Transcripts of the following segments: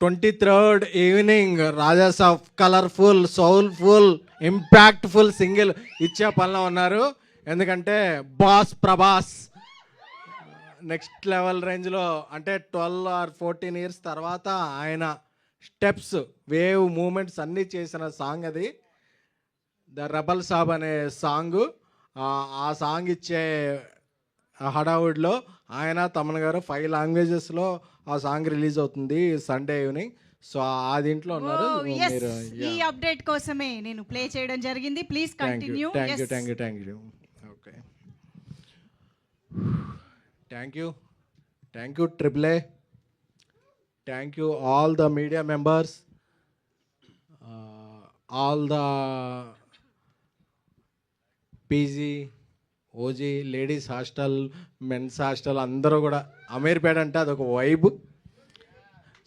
23rd evening Rajas of colourful soulful impactful single ఇచ్చే పనిలో ఉన్నారు. ఎందుకంటే బాస్ ప్రభాస్ నెక్స్ట్ లెవెల్ రేంజ్లో, అంటే 12 or 14 years తర్వాత ఆయన స్టెప్స్ వేవ్ మూమెంట్స్ అన్నీ చేసిన సాంగ్ అది. ద రెబల్ సాబ్ అనే సాంగు. ఆ సాంగ్ ఇచ్చే హడావుడిలో ఆయన తమన్ గారు 5 లాంగ్వేజెస్లో ఆ సాంగ్ రిలీజ్ అవుతుంది సండే ఈవినింగ్. సో ఆ దీంట్లో ఉన్నారు. మీరు ఈ అప్డేట్ కోసమే నేను ప్లే చేయడం జరిగింది. Please continue. Thank you. Okay, thank you triple A, thank you all the media members, all the PG OG ladies hostel men's hostel అందరూ కూడా. అమీర్పేట అంటే అదొక వైబ్.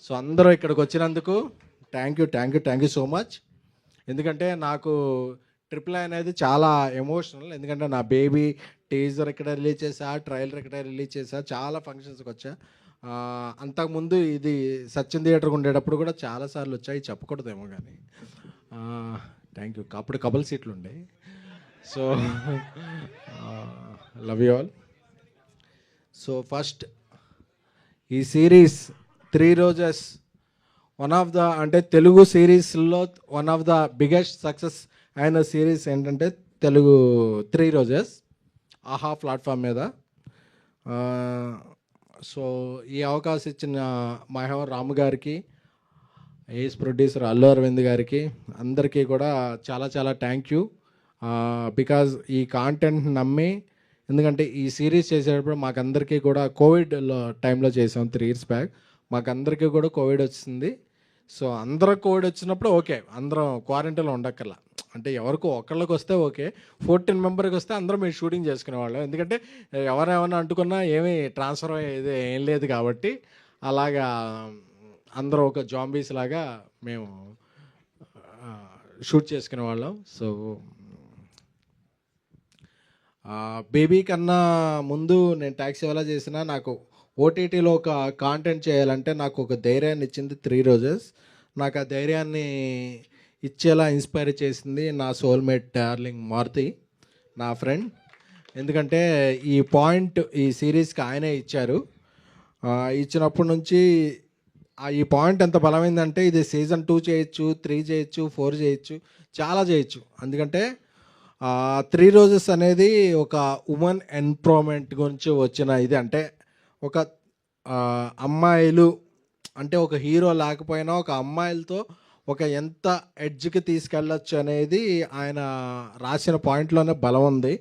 సో అందరూ ఇక్కడికి వచ్చినందుకు థ్యాంక్ యూ సో మచ్. ఎందుకంటే నాకు ట్రిపుల్ అనేది చాలా ఎమోషనల్. ఎందుకంటే నా బేబీ టీజర్ ఇక్కడ రిలీజ్ చేసా, ట్రైలర్ ఇక్కడ రిలీజ్ చేసా, చాలా ఫంక్షన్స్కి వచ్చా. అంతకుముందు ఇది సచిన్ థియేటర్కి ఉండేటప్పుడు కూడా చాలాసార్లు వచ్చాయి, చెప్పకూడదేమో కానీ. Thank you. అప్పుడు కబుల్ సీట్లు ఉండే. So love you all. So first ఈ series 3 Roses one of the, అంటే తెలుగు సిరీస్లో one of the biggest success అయిన సిరీస్ ఏంటంటే తెలుగు 3 రోజెస్ ఆహా ప్లాట్ఫామ్ మీద. సో ఈ అవకాశం ఇచ్చిన మహేవర్ రాము గారికి, ఏస్ ప్రొడ్యూసర్ అల్లు అరవింద్ గారికి, అందరికీ కూడా చాలా థ్యాంక్ యూ. బికాజ్ ఈ కాంటెంట్ నమ్మి, ఎందుకంటే ఈ సిరీస్ చేసేటప్పుడు మాకందరికీ కూడా కోవిడ్లో టైంలో చేసాం 3 years బ్యాక్. మాకందరికీ కూడా కోవిడ్ వచ్చింది. సో అందరూ కోవిడ్ వచ్చినప్పుడు ఓకే, అందరం క్వారంటైన్లో ఉండక్కర్లా. అంటే ఎవరికి ఒకళ్ళకి వస్తే ఓకే, 14 మెంబర్కి వస్తే అందరం మేము షూటింగ్ చేసుకునేవాళ్ళం. ఎందుకంటే ఎవరేమన్నా అంటుకున్నా ఏమీ ట్రాన్స్ఫర్ అయ్యేది ఏం లేదు కాబట్టి అలాగా అందరూ ఒక జాంబీస్ లాగా మేము షూట్ చేసుకునేవాళ్ళం. సో బేబీ కన్నా ముందు నేను ట్యాక్సీ ఎలా చేసినా నాకు ఓటీటీలో ఒక కాంటెంట్ చేయాలంటే నాకు ఒక ధైర్యాన్ని ఇచ్చింది 3 రోజెస్. నాకు ఆ ధైర్యాన్ని ఇచ్చేలా ఇన్స్పైర్ చేసింది నా సోల్మేట్ డార్లింగ్ మారుతి, నా ఫ్రెండ్. ఎందుకంటే ఈ పాయింట్ ఈ సిరీస్కి ఆయనే ఇచ్చారు. ఇచ్చినప్పటి నుంచి ఈ పాయింట్ ఎంత బలమైందంటే ఇది సీజన్ 2 చేయొచ్చు, 3 చేయొచ్చు, 4 చేయొచ్చు, చాలా చేయొచ్చు. ఎందుకంటే 3 రోజెస్ అనేది ఒక ఉమెన్ ఎంపవర్మెంట్ గురించి వచ్చిన ఇది. అంటే ఒక అమ్మాయిలు అంటే ఒక హీరో లేకపోయినా ఒక అమ్మాయిలతో ఒక ఎంత ఎడ్జ్కి తీసుకెళ్ళచ్చు అనేది ఆయన రాసిన పాయింట్లోనే బలం ఉంది.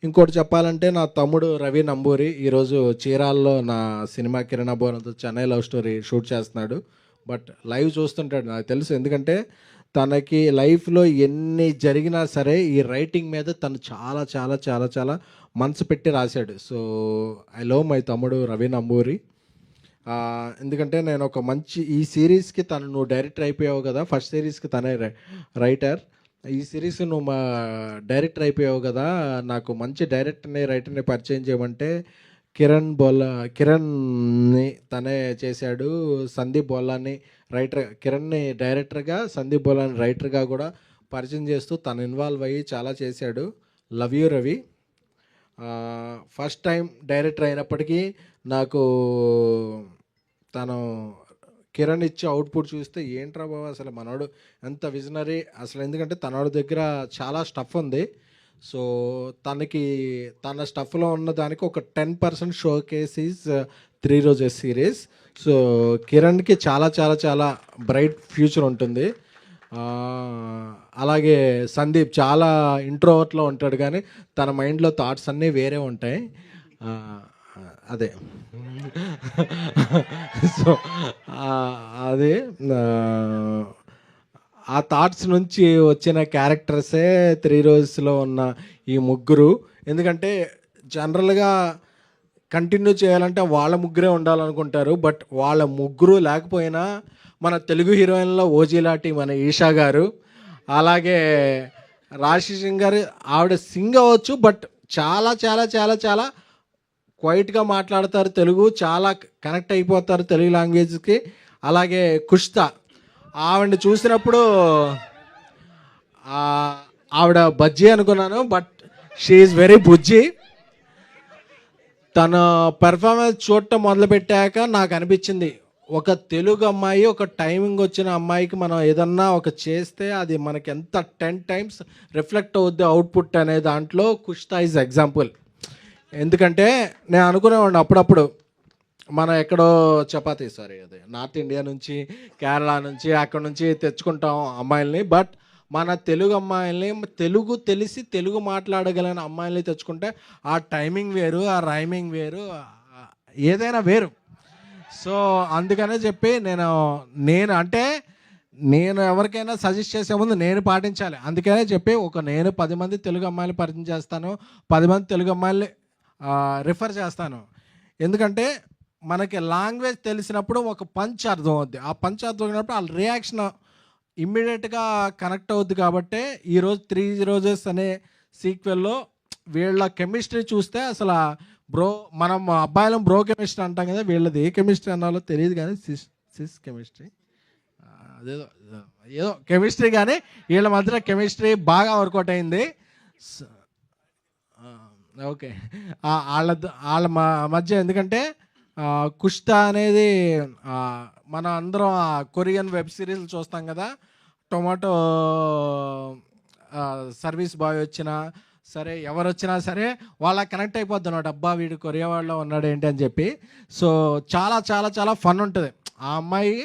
ఇంకోటి చెప్పాలంటే నా తమ్ముడు రవి నంబూరి ఈరోజు చీరాల్లో నా సినిమా కిరణ్ అబ్బోనంతో చెన్నై లవ్ స్టోరీ షూట్ చేస్తున్నాడు. బట్ లైవ్ చూస్తుంటాడు, నాకు తెలుసు. ఎందుకంటే తనకి లైఫ్లో ఎన్ని జరిగినా సరే ఈ రైటింగ్ మీద తను చాలా మనసు పెట్టి రాశాడు. సో ఐ లవ్ మై తమ్ముడు రవి నంబూరి. ఎందుకంటే నేను ఒక మంచి ఈ సిరీస్కి నువ్వు డైరెక్టర్ అయిపోయావు కదా, ఫస్ట్ సిరీస్కి తనే రైటర్, ఈ సిరీస్ నువ్వు మా డైరెక్టర్ అయిపోయావు కదా, నాకు మంచి డైరెక్టర్ని రైటర్ని పరిచయం చేయమంటే కిరణ్ని తనే చేశాడు. సందీప్ బొల్లాని కిరణ్ని డైరెక్టర్గా, సందీప్ బొల్లాని రైటర్గా కూడా పరిచయం చేస్తూ తను ఇన్వాల్వ్ అయ్యి చాలా చేశాడు. Love you Ravi. First time director అయినప్పటికీ నాకు తను కిరణ్ ఇచ్చే అవుట్పుట్ చూస్తే ఏంట్రా బాబు అసలు మనోడు ఎంత విజనరీ అసలు. ఎందుకంటే తనోడి దగ్గర చాలా స్టఫ్ ఉంది. సో తన స్టఫ్లో ఉన్న దానికి ఒక 10% showcase is 3 Roses series. So కిరణ్కి చాలా బ్రైట్ ఫ్యూచర్ ఉంటుంది. అలాగే సందీప్ చాలా ఇంట్రోవర్ట్లో ఉంటాడు, కానీ తన మైండ్లో థాట్స్ అన్నీ వేరే ఉంటాయి. అదే సో అదే ఆ థాట్స్ నుంచి వచ్చిన క్యారెక్టర్సే 3 రోజెస్లో ఉన్న ఈ ముగ్గురు. ఎందుకంటే జనరల్గా కంటిన్యూ చేయాలంటే వాళ్ళ ముగ్గురే ఉండాలనుకుంటారు. బట్ వాళ్ళ ముగ్గురు లేకపోయినా మన తెలుగు హీరోయిన్లో ఓజీలాటి మన ఈషా గారు, అలాగే రాశి సింగ్ గారు, ఆవిడ సింగ్ అవ్వచ్చు బట్ చాలా క్వైట్గా మాట్లాడతారు తెలుగు, చాలా కనెక్ట్ అయిపోతారు తెలుగు లాంగ్వేజ్కి. అలాగే కుష్తా, ఆవిడని చూసినప్పుడు ఆ, ఆవిడ బజ్జీ అనుకున్నాను, బట్ షీఈ్ వెరీ బుజ్జి. తన పెర్ఫార్మెన్స్ చూడటం మొదలుపెట్టాక నాకు అనిపించింది, ఒక తెలుగు అమ్మాయి, ఒక టైమింగ్ వచ్చిన అమ్మాయికి మనం ఏదన్నా ఒక చేస్తే అది మనకి ఎంత 10 టైమ్స్ రిఫ్లెక్ట్ అవుద్ది అవుట్పుట్ అనే దాంట్లో కుష్తా ఈజ్ ఎగ్జాంపుల్. ఎందుకంటే నేను అనుకునేవాడిని అప్పుడప్పుడు, మనం ఎక్కడో చపాతీ సారీ అదే నార్త్ ఇండియా నుంచి, కేరళ నుంచి, అక్కడ నుంచి తెచ్చుకుంటాం అమ్మాయిల్ని, బట్ మన తెలుగు అమ్మాయిల్ని, తెలుగు తెలిసి తెలుగు మాట్లాడగలిగిన అమ్మాయిల్ని తెచ్చుకుంటే ఆ టైమింగ్ వేరు, ఆ రైమింగ్ వేరు, ఏదైనా వేరు. సో అందుకనే చెప్పి నేను అంటే నేను ఎవరికైనా సజెస్ట్ చేసే ముందు నేను పాటించాలి. అందుకనే చెప్పి నేను 10 మంది తెలుగు అమ్మాయిలు పరిచయం చేస్తాను, 10 మంది తెలుగు అమ్మాయిల్ని రిఫర్ చేస్తాను. ఎందుకంటే మనకి లాంగ్వేజ్ తెలిసినప్పుడు ఒక పంచ్ అర్థం అవుద్ది, ఆ పంచ్ అర్థం అయినప్పుడు వాళ్ళ రియాక్షన్ ఇమ్మీడియట్గా కనెక్ట్ అవుద్ది. కాబట్టి ఈరోజు 3 రోజెస్ అనే సీక్వెల్లో వీళ్ళ కెమిస్ట్రీ చూస్తే అసలు బ్రో, మనం అబ్బాయిలం బ్రో కెమిస్ట్రీ అంటాం కదా, వీళ్ళది ఏ కెమిస్ట్రీ అన్నాలో తెలియదు కానీ సిస్ కెమిస్ట్రీ, అదేదో ఏదో కెమిస్ట్రీ, కానీ వీళ్ళ మధ్య కెమిస్ట్రీ బాగా వర్కౌట్ అయింది. ఓకే, వాళ్ళ మధ్య ఎందుకంటే కుష్తా అనేది మనం అందరం కొరియన్ వెబ్ సిరీస్ చూస్తాం కదా, టొమాటో సర్వీస్ బాయ్ వచ్చినా సరే, ఎవరు వచ్చినా సరే వాళ్ళ కనెక్ట్ అయిపోద్ది అన్నమాట, అబ్బా వీడు కొరియా వాళ్ళలో ఉన్నాడు ఏంటి అని చెప్పి. సో చాలా చాలా చాలా ఫన్ ఉంటుంది ఆ అమ్మాయి.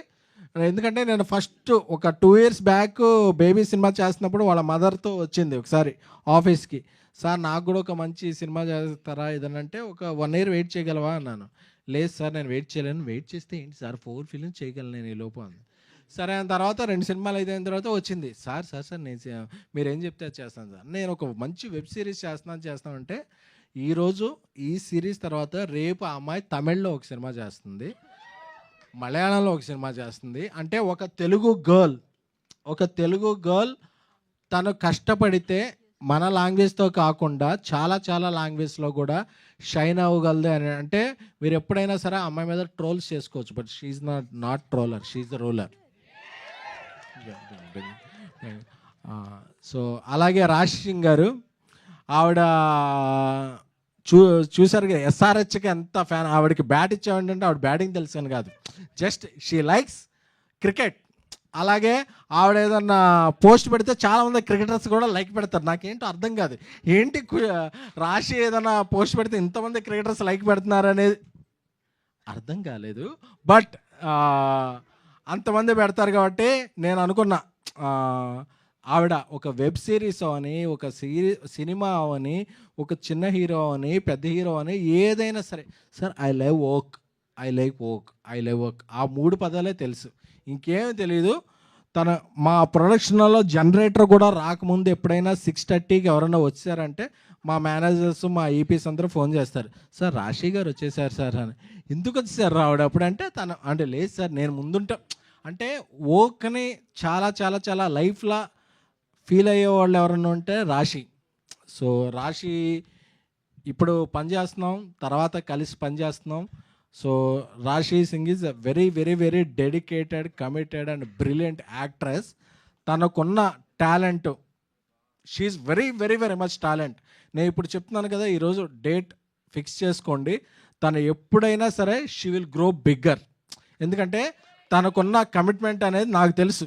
ఎందుకంటే నేను ఫస్ట్ ఒక 2 years బ్యాక్ బేబీ సినిమా చేస్తున్నప్పుడు వాళ్ళ మదర్తో వచ్చింది ఒకసారి ఆఫీస్కి, సార్ నాకు కూడా ఒక మంచి సినిమా చేస్తారా ఏదనంటే, ఒక 1 year వెయిట్ చేయగలవా అన్నాను. లేదు సార్ నేను వెయిట్ చేయలేను. వెయిట్ చేస్తే ఏంటి సార్, 4 films చేయగలను నేను ఈ లోపు అంది. సరే అని తర్వాత 2 సినిమాలు అయిన తర్వాత వచ్చింది, సార్ సార్ సార్ నేను మీరు ఏం చెప్తే అది చేస్తాను సార్, నేను ఒక మంచి వెబ్ సిరీస్ చేస్తానంటే, ఈరోజు ఈ సిరీస్ తర్వాత రేపు ఆ అమ్మాయి తమిళ్లో ఒక సినిమా చేస్తుంది, మలయాళంలో ఒక సినిమా చేస్తుంది. అంటే ఒక తెలుగు గర్ల్ తను కష్టపడితే మన లాంగ్వేజ్తో కాకుండా చాలా చాలా లాంగ్వేజ్లో కూడా షైన్ అవ్వగలదు అని. అంటే మీరు ఎప్పుడైనా సరే ఆ అమ్మాయి మీద ట్రోల్స్ చేసుకోవచ్చు, but she's not troller, she's the ruler. So అలాగే రాశి సింగ్ గారు, ఆవిడ చూసారు కదా ఎస్ఆర్హెచ్కి ఎంత ఫ్యాన్. ఆవిడకి బ్యాట్ ఇచ్చామంటే ఆవిడ బ్యాటింగ్ తెలుసాను కాదు, జస్ట్ షీ లైక్స్ క్రికెట్. అలాగే ఆవిడ ఏదన్నా పోస్ట్ పెడితే చాలామంది క్రికెటర్స్ కూడా లైక్ పెడతారు. నాకేంటో అర్థం కాదు, ఏంటి రాశి ఏదన్నా పోస్ట్ పెడితే ఇంతమంది క్రికెటర్స్ లైక్ పెడుతున్నారు అనేది అర్థం కాలేదు, బట్ అంతమంది పెడతారు. కాబట్టి నేను అనుకున్నా, ఆవిడ ఒక వెబ్ సిరీస్ అవని, ఒక సినిమా అవని, ఒక చిన్న హీరో అని, పెద్ద హీరో అని, ఏదైనా సరే sir I love work, I like work, I love work, ఆ 3 పదాలే తెలుసు, ఇంకేమీ తెలియదు. మా ప్రొడక్షన్లో జనరేటర్ కూడా రాకముందు ఎప్పుడైనా 6:30కి ఎవరైనా వచ్చారంటే మా మేనేజర్స్, మా ఈపీస్ అందరూ ఫోన్ చేస్తారు, సార్ రాశి గారు వచ్చేసారు సార్ అని. ఎందుకు వచ్చేసారు రావడం అప్పుడంటే అంటే లేదు సార్ నేను ముందుంటా అంటే. వర్క్ని చాలా చాలా చాలా లైఫ్లా ఫీల్ అయ్యే వాళ్ళు ఎవరన్నా ఉంటే రాశి. సో రాశి ఇప్పుడు పని చేస్తున్నాం, తర్వాత కలిసి పని చేస్తున్నాం. So Raashi Singh is a very very very dedicated, committed and brilliant actress. తనకున్న talent, she's very very very much talent. నేను ఇప్పుడు చెప్తున్నాను కదా, ఈరోజు డేట్ ఫిక్స్ చేసుకోండి, తను ఎప్పుడైనా సరే షీ విల్ గ్రో బిగ్గర్. ఎందుకంటే తనకున్న కమిట్మెంట్ అనేది నాకు తెలుసు.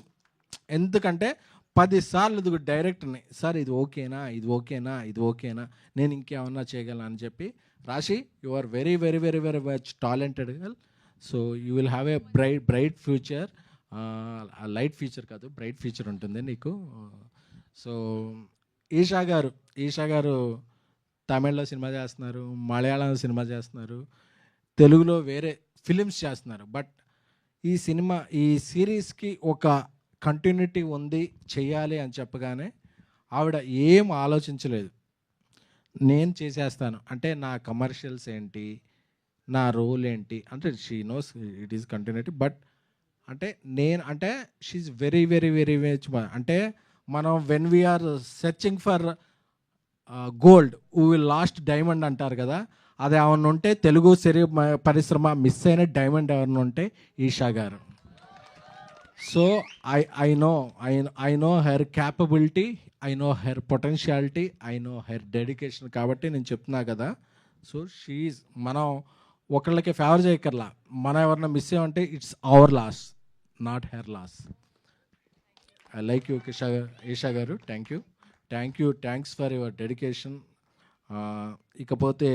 ఎందుకంటే 10 సార్లు డైరెక్టర్ని, సార్ ఇది ఓకేనా, ఇది ఓకేనా, ఇది ఓకేనా, నేను ఇంకేమన్నా చేయగలను అని చెప్పి. Rashi, you are very very very very much talented girl. So you will have a bright future. Light future కాదు, బ్రైట్ ఫ్యూచర్ ఉంటుంది నీకు. సో ఈషా గారు తమిళ్లో సినిమా చేస్తున్నారు, మలయాళంలో సినిమా చేస్తున్నారు, తెలుగులో వేరే ఫిలిమ్స్ చేస్తున్నారు. బట్ ఈ సిరీస్కి ఒక కంటిన్యూటీ ఉంది, చెయ్యాలి అని చెప్పగానే ఆవిడ ఏం ఆలోచించలేదు, నేను చేసేస్తాను అంటే నా కమర్షియల్స్ ఏంటి, నా రోల్ ఏంటి అంటే she knows it is continuity. But అంటే she's very very very much. అంటే మనం when we are searching for gold we will lost diamond అంటారు కదా, అది ఏమన్నా ఉంటే తెలుగు పరిశ్రమ మిస్ అయిన డైమండ్ ఎవరన్నా ఉంటే Isha garu. So I know her capability, I know her potentiality, I know her dedication. కాబట్టి నేను చెప్తున్నా కదా. సో షీఈ్, మనం ఒకళ్ళకి ఫేవర్ చేయక్కర్లా, మనం ఎవరన్నా మిస్ అయ్యామంటే it's our loss, not her loss. I like you Eesha garu. Thanks for your dedication. ఇకపోతే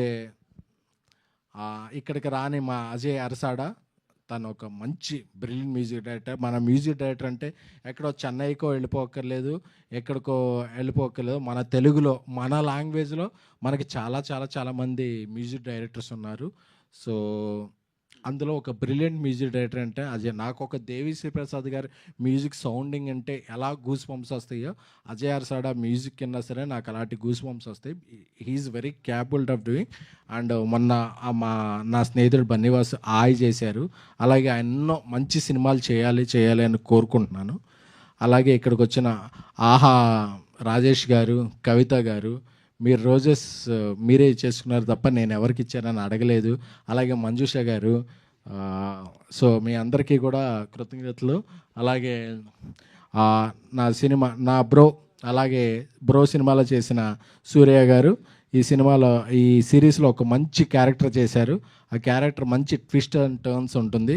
ఇక్కడికి రాని మా అజయ్ అరసాడ, తను ఒక మంచి బ్రిలియంట్ మ్యూజిక్ డైరెక్టర్. మన మ్యూజిక్ డైరెక్టర్ అంటే ఎక్కడో చెన్నైకో వెళ్ళిపోక్కర్లేదు, ఎక్కడికో వెళ్ళిపోక్కర్లేదు. మన తెలుగులో, మన లాంగ్వేజ్లో మనకి చాలా చాలా చాలా మంది మ్యూజిక్ డైరెక్టర్స్ ఉన్నారు. సో అందులో ఒక బ్రిలియంట్ మ్యూజిక్ డైరెక్టర్ అంటే అజయ్. నాకు ఒక దేవిశ్రీ ప్రసాద్ గారి మ్యూజిక్ సౌండింగ్ అంటే ఎలా గూస్ బంప్స్ వస్తాయో, అజయ్ అర్సాడా మ్యూజిక్ కిన్నా సరే నాకు అలాంటి గూస్ బంప్స్ వస్తాయి. He's very capable of doing. And మొన్న నా స్నేహితుడు బన్నీవాస్ ఆయి చేశారు. అలాగే ఎన్నో మంచి సినిమాలు చేయాలి అని కోరుకుంటున్నాను. అలాగే ఇక్కడికి వచ్చిన ఆహా రాజేష్ గారు, కవిత గారు, మీరు రోజెస్ మీరే చేసుకున్నారు తప్ప నేను ఎవరికి ఇచ్చానని అడగలేదు. అలాగే మంజుష గారు, సో మీ అందరికీ కూడా కృతజ్ఞతలు. అలాగే నా బ్రో, అలాగే బ్రో సినిమాలో చేసిన సూర్య గారు ఈ సిరీస్లో ఒక మంచి క్యారెక్టర్ చేశారు. ఆ క్యారెక్టర్ మంచి ట్విస్ట్ అండ్ టర్న్స్ ఉంటుంది.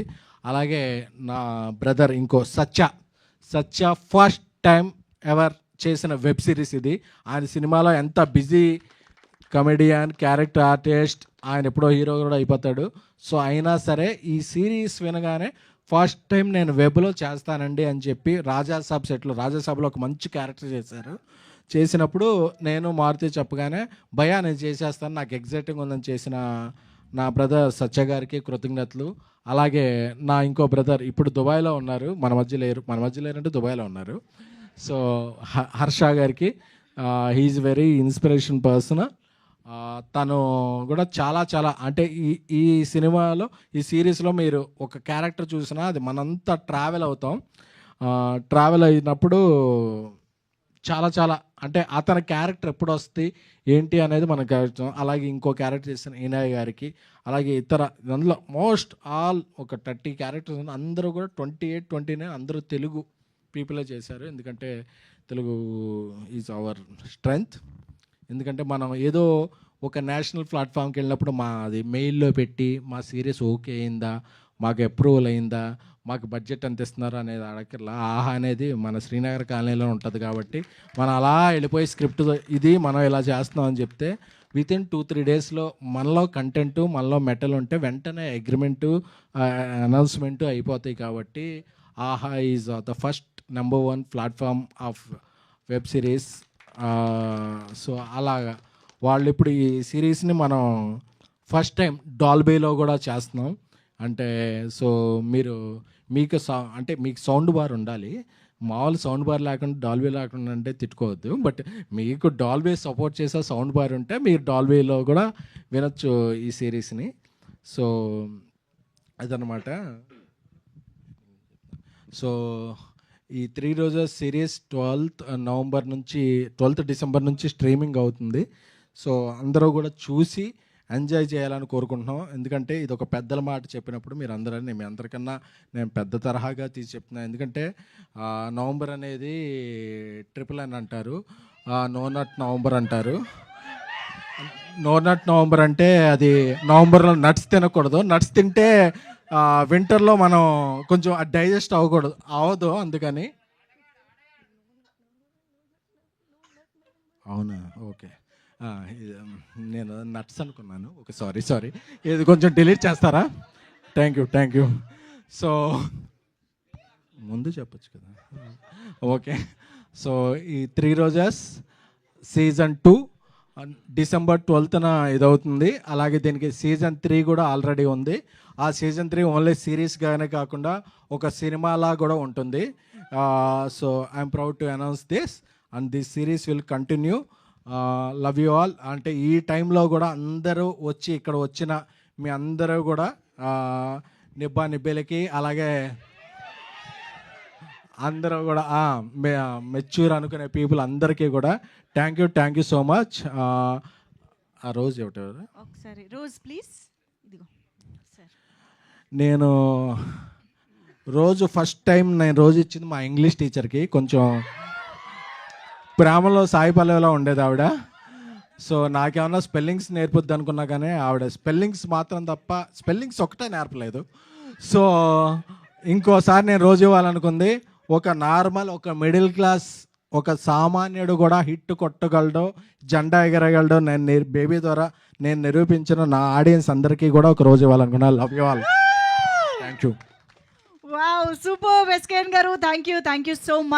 అలాగే నా బ్రదర్ ఇంకో సత్య ఫస్ట్ టైం ఎవర్ చేసిన వెబ్ సిరీస్ ఇది. ఆయన సినిమాలో ఎంత బిజీ కమెడియన్, క్యారెక్టర్ ఆర్టిస్ట్, ఆయన ఎప్పుడో హీరో కూడా అయిపోతాడు. సో అయినా సరే ఈ సిరీస్ వినగానే ఫస్ట్ టైం నేను వెబ్లో చేస్తానండి అని చెప్పి రాజాసాబ్లో ఒక మంచి క్యారెక్టర్ చేసినప్పుడు నేను మారుతి చెప్పగానే భయా నేను చేసేస్తాను, నాకు ఎగ్జైటింగ్ ఉందని చేసిన నా బ్రదర్ సత్య గారికి కృతజ్ఞతలు. అలాగే నా ఇంకో బ్రదర్ ఇప్పుడు దుబాయ్లో ఉన్నారు, మన మధ్య లేరంటే దుబాయ్లో ఉన్నారు. సో హర్ష గారికి, హీఈస్ వెరీ ఇన్స్పిరేషన్ పర్సన్. తను కూడా చాలా చాలా అంటే ఈ సినిమాలో, ఈ సిరీస్లో మీరు ఒక క్యారెక్టర్ చూసినా అది మనంతా ట్రావెల్ అవుతాం. ట్రావెల్ అయినప్పుడు చాలా చాలా అంటే అతని క్యారెక్టర్ ఎప్పుడు వస్తుంది ఏంటి అనేది మనకు అర్థం. అలాగే ఇంకో క్యారెక్టర్ చేసిన ఈనాయ్ గారికి, అలాగే అందులో మోస్ట్ ఆల్ ఒక 30 క్యారెక్టర్స్ ఉన్నాయి. అందరూ కూడా 28, 29 అందరూ తెలుగు పీపులే చేశారు. ఎందుకంటే తెలుగు ఈజ్ అవర్ స్ట్రెంగ్త్. ఎందుకంటే మనం ఏదో ఒక నేషనల్ ప్లాట్ఫామ్కి వెళ్ళినప్పుడు అది మెయిల్లో పెట్టి మా సిరీస్ ఓకే అయిందా, మాకు అప్రూవల్ అయిందా, మాకు బడ్జెట్ ఎంత ఇస్తున్నారు అనేది అడగర్లా. ఆహా అనేది మన శ్రీనగర్ కాలనీలో ఉంటుంది కాబట్టి మనం అలా వెళ్ళిపోయి స్క్రిప్ట్ ఇది మనం ఇలా చేస్తున్నాం అని చెప్తే వితిన్ 2-3 డేస్లో మనలో కంటెంట్, మనలో మెటల్ ఉంటే వెంటనే అగ్రిమెంటు, అనౌన్స్మెంటు అయిపోతాయి. కాబట్టి ఆహా is the first number 1 platform of web series. So అలాగా వాళ్ళు ఇప్పుడు ఈ సిరీస్ని మనం ఫస్ట్ టైం డాల్బీలో కూడా చేస్తున్నాం. అంటే సో మీకు సౌండ్ బార్ ఉండాలి, మామూలు సౌండ్ బార్ లేకుండా డాల్బీ లేకుండా అంటే తిట్టుకోవద్దు. బట్ మీకు డాల్బీ సపోర్ట్ చేసే సౌండ్ బార్ ఉంటే మీరు డాల్బీలో కూడా వినొచ్చు ఈ సిరీస్ని. సో అదనమాట. సో ఈ 3 రోజెస్ సిరీస్ 12th డిసెంబర్ నుంచి స్ట్రీమింగ్ అవుతుంది. సో అందరూ కూడా చూసి ఎంజాయ్ చేయాలని కోరుకుంటున్నాం. ఎందుకంటే ఇది ఒక పెద్దల మాట చెప్పినప్పుడు మీ అందరికన్నా నేను పెద్ద తరహాగా తీసి చెప్తున్నాను. ఎందుకంటే నవంబర్ అనేది NNN అంటారు, నో నట్ నవంబర్ అంటారు. నో నట్ నవంబర్ అంటే అది నవంబర్లో నట్స్ తినకూడదు. నట్స్ తింటే వింటర్లో మనం కొంచెం డైజెస్ట్ అవ్వదు. అందుకని అవునా, ఓకే. నేను నట్స్ అనుకున్నాను. Okay, sorry. ఇది కొంచెం డిలీట్ చేస్తారా? Thank you. సో ముందు చెప్పచ్చు కదా. ఓకే. సో ఈ 3 రోజెస్ సీజన్ 2 డిసెంబర్ 12th ఇదవుతుంది. అలాగే దీనికి సీజన్ 3 కూడా ఆల్రెడీ ఉంది. ఆ సీజన్ 3 ఓన్లీ సిరీస్గానే కాకుండా ఒక సినిమాలా కూడా ఉంటుంది. So I'm proud to announce this and this series will continue. Love you all. అంటే ఈ టైంలో కూడా అందరూ వచ్చి ఇక్కడ వచ్చిన మీ అందరూ కూడా నిబ్బేలకి, అలాగే అందరూ కూడా మెచ్యూర్ అనుకునే పీపుల్ అందరికీ కూడా థ్యాంక్ యూ సో మచ్. ఆ రోజు ఎవరు ఒకసారి రోజ్ ప్లీజ్. ఇదిగో సార్. నేను రోజు ఫస్ట్ టైం నేను రోజు ఇచ్చింది మా ఇంగ్లీష్ టీచర్కి. కొంచెం ప్రేమలో సాయి పల్లవిలా ఉండేది ఆవిడ. సో నాకేమన్నా స్పెల్లింగ్స్ నేర్పుద్ది అనుకున్నా కానీ ఆవిడ స్పెల్లింగ్స్ మాత్రం తప్ప స్పెల్లింగ్స్ ఒకటే నేర్పలేదు. సో ఇంకోసారి నేను రోజు ఇవ్వాలనుకుంది, ఒక నార్మల్ ఒక మిడిల్ క్లాస్ ఒక సామాన్యుడు కూడా హిట్ కొట్టగలడు, జెండా ఎగరగలడు నేను బేబీ ద్వారా నేను నిరూపించిన నా ఆడియన్స్ అందరికీ కూడా ఒక రోజు ఇవ్వాలనుకున్నా. Love you all. Thank you. Wow, super SKN garu. Thank you so much.